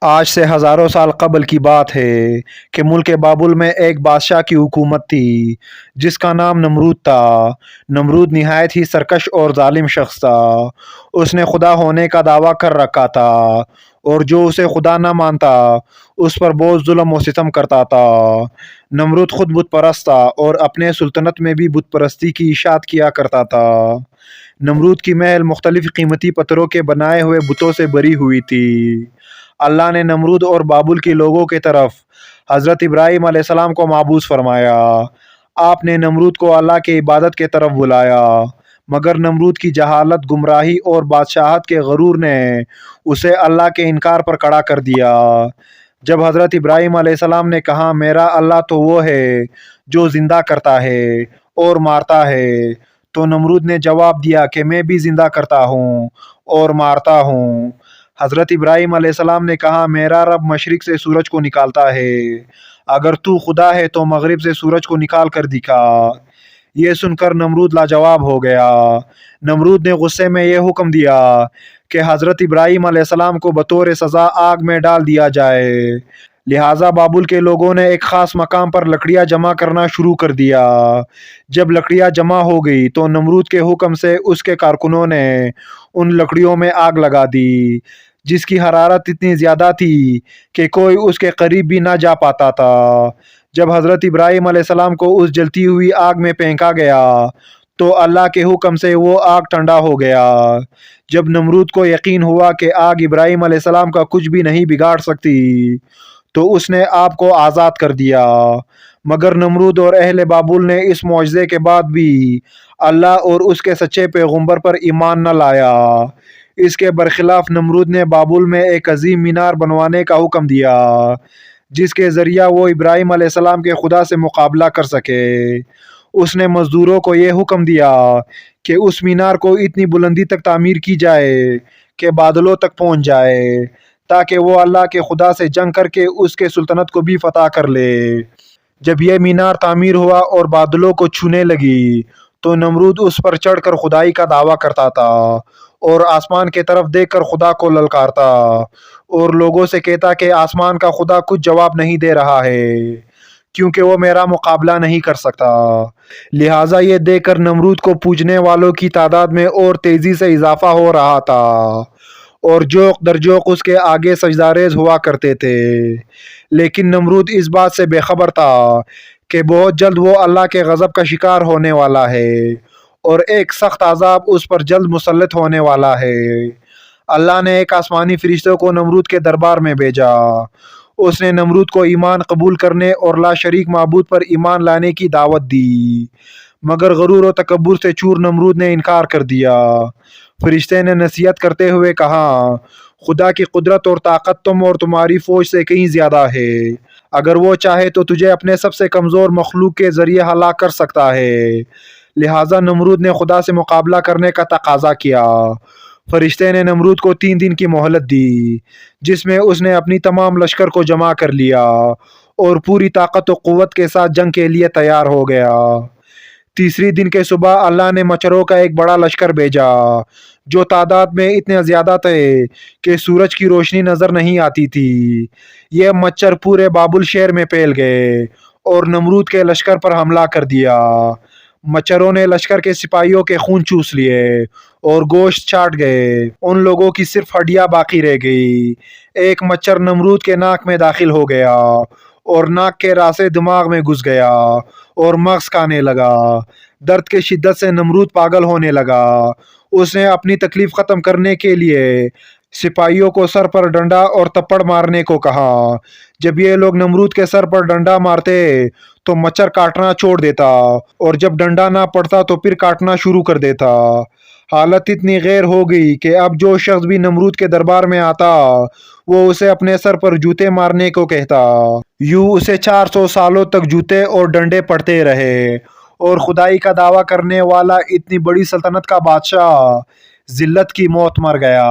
آج سے ہزاروں سال قبل کی بات ہے کہ ملک بابل میں ایک بادشاہ کی حکومت تھی جس کا نام نمرود تھا۔ نمرود نہایت ہی سرکش اور ظالم شخص تھا۔ اس نے خدا ہونے کا دعویٰ کر رکھا تھا اور جو اسے خدا نہ مانتا اس پر بہت ظلم و ستم کرتا تھا۔ نمرود خود بت پرست تھا اور اپنے سلطنت میں بھی بت پرستی کی اشاعت کیا کرتا تھا۔ نمرود کی محل مختلف قیمتی پتھروں کے بنائے ہوئے بتوں سے بھری ہوئی تھی۔ اللہ نے نمرود اور بابل کے لوگوں کی طرف حضرت ابراہیم علیہ السلام کو مبعوث فرمایا۔ آپ نے نمرود کو اللہ کی عبادت کی طرف بلایا، مگر نمرود کی جہالت، گمراہی اور بادشاہت کے غرور نے اسے اللہ کے انکار پر کھڑا کر دیا۔ جب حضرت ابراہیم علیہ السلام نے کہا میرا اللہ تو وہ ہے جو زندہ کرتا ہے اور مارتا ہے، تو نمرود نے جواب دیا کہ میں بھی زندہ کرتا ہوں اور مارتا ہوں۔ حضرت ابراہیم علیہ السلام نے کہا میرا رب مشرق سے سورج کو نکالتا ہے، اگر تو خدا ہے تو مغرب سے سورج کو نکال کر دکھا۔ یہ سن کر نمرود لاجواب ہو گیا۔ نمرود نے غصے میں یہ حکم دیا کہ حضرت ابراہیم علیہ السلام کو بطور سزا آگ میں ڈال دیا جائے۔ لہٰذا بابل کے لوگوں نے ایک خاص مقام پر لکڑیاں جمع کرنا شروع کر دیا۔ جب لکڑیاں جمع ہو گئی تو نمرود کے حکم سے اس کے کارکنوں نے ان لکڑیوں میں آگ لگا دی، جس کی حرارت اتنی زیادہ تھی کہ کوئی اس کے قریب بھی نہ جا پاتا تھا۔ جب حضرت ابراہیم علیہ السلام کو اس جلتی ہوئی آگ میں پھینکا گیا تو اللہ کے حکم سے وہ آگ ٹھنڈا ہو گیا۔ جب نمرود کو یقین ہوا کہ آگ ابراہیم علیہ السلام کا کچھ بھی نہیں بگاڑ سکتی تو اس نے آپ کو آزاد کر دیا، مگر نمرود اور اہل بابل نے اس معجزے کے بعد بھی اللہ اور اس کے سچے پیغمبر پر ایمان نہ لایا۔ اس کے برخلاف نمرود نے بابل میں ایک عظیم مینار بنوانے کا حکم دیا جس کے ذریعہ وہ ابراہیم علیہ السلام کے خدا سے مقابلہ کر سکے۔ اس نے مزدوروں کو یہ حکم دیا کہ اس مینار کو اتنی بلندی تک تعمیر کی جائے کہ بادلوں تک پہنچ جائے، تاکہ وہ اللہ کے خدا سے جنگ کر کے اس کے سلطنت کو بھی فتح کر لے۔ جب یہ مینار تعمیر ہوا اور بادلوں کو چھونے لگی تو نمرود اس پر چڑھ کر خدائی کا دعویٰ کرتا تھا اور آسمان کی طرف دیکھ کر خدا کو للکارتا اور لوگوں سے کہتا کہ آسمان کا خدا کچھ جواب نہیں دے رہا ہے کیونکہ وہ میرا مقابلہ نہیں کر سکتا۔ لہٰذا یہ دیکھ کر نمرود کو پوجنے والوں کی تعداد میں اور تیزی سے اضافہ ہو رہا تھا اور جوق در جوق اس کے آگے سجدہ ریز ہوا کرتے تھے۔ لیکن نمرود اس بات سے بے خبر تھا کہ بہت جلد وہ اللہ کے غضب کا شکار ہونے والا ہے اور ایک سخت عذاب اس پر جلد مسلط ہونے والا ہے۔ اللہ نے ایک آسمانی فرشتے کو نمرود کے دربار میں بھیجا۔ اس نے نمرود کو ایمان قبول کرنے اور لا شریک معبود پر ایمان لانے کی دعوت دی، مگر غرور و تکبر سے چور نمرود نے انکار کر دیا۔ فرشتے نے نصیحت کرتے ہوئے کہا خدا کی قدرت اور طاقت تم اور تمہاری فوج سے کہیں زیادہ ہے، اگر وہ چاہے تو تجھے اپنے سب سے کمزور مخلوق کے ذریعے ہلاک کر سکتا ہے۔ لہٰذا نمرود نے خدا سے مقابلہ کرنے کا تقاضا کیا۔ فرشتے نے نمرود کو 3 دن کی مہلت دی جس میں اس نے اپنی تمام لشکر کو جمع کر لیا اور پوری طاقت و قوت کے ساتھ جنگ کے لیے تیار ہو گیا۔ تیسری دن کے صبح اللہ نے مچھروں کا ایک بڑا لشکر بھیجا جو تعداد میں اتنے زیادہ تھے کہ سورج کی روشنی نظر نہیں آتی تھی۔ یہ مچھر پورے بابل شہر میں پھیل گئے اور نمرود کے لشکر پر حملہ کر دیا۔ مچھروں نے لشکر کے سپاہیوں کے خون چوس لیے اور گوشت چاٹ گئے، ان لوگوں کی صرف ہڈیاں باقی رہ گئی۔ ایک مچھر نمرود کے ناک میں داخل ہو گیا اور ناک کے راستے دماغ میں گھس گیا اور مغز کھانے لگا۔ درد کی شدت سے نمرود پاگل ہونے لگا۔ اس نے اپنی تکلیف ختم کرنے کے لیے سپاہیوں کو سر پر ڈنڈا اور تپڑ مارنے کو کہا۔ جب یہ لوگ نمرود کے سر پر ڈنڈا مارتے تو مچھر کاٹنا چھوڑ دیتا اور جب ڈنڈا نہ پڑتا تو پھر کاٹنا شروع کر دیتا۔ حالت اتنی غیر ہو گئی کہ اب جو شخص بھی نمرود کے دربار میں آتا وہ اسے اپنے سر پر جوتے مارنے کو کہتا۔ یوں اسے 400 سالوں تک جوتے اور ڈنڈے پڑتے رہے اور خدائی کا دعویٰ کرنے والا اتنی بڑی سلطنت کا بادشاہ ذلت کی موت مر گیا۔